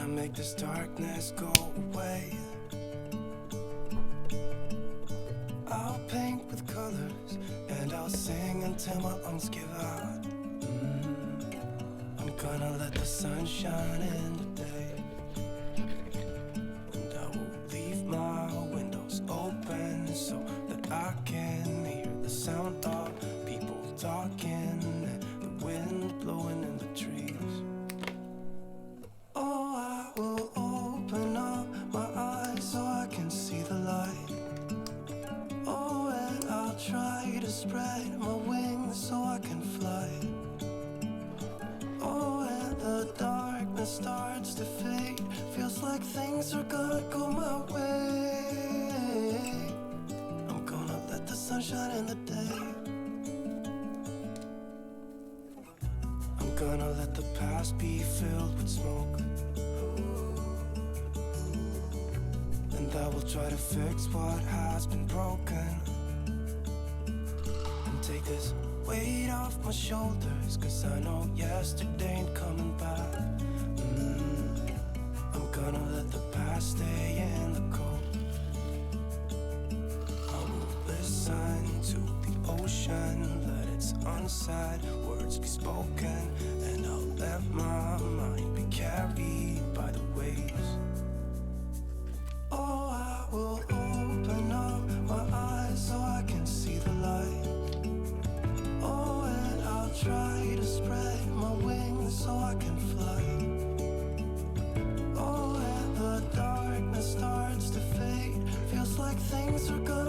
gonna make this darkness go away. I'll paint with colors and I'll sing until my lungs give out. I'm gonna let the sun shine in the day, and I will leave my windows open so that I can hear the sound of people talking and the wind blowing in the trees. Oh, I will open up my eyes so I can see the light. Oh, and I'll try to spread my wings so I can fly. Oh, and the darkness starts to fade, feels like things are gonna go my way. I'm gonna let the sun shine in the day. I'm gonna let the past be filled with smoke, and I will try to fix what has been broken, and take this weight off my shoulders, 'cause I know yesterday ain't coming back. I'm gonna let the past stay in the cold. I will listen to the ocean, let its unsaid words be spoken, and I'll let my mind be carried by the waves. Oh, I will open up my eyes so I can see the light. Oh, and I'll try to spread my wings so I can fly. Oh, and the darkness starts to fade, feels like things are gonna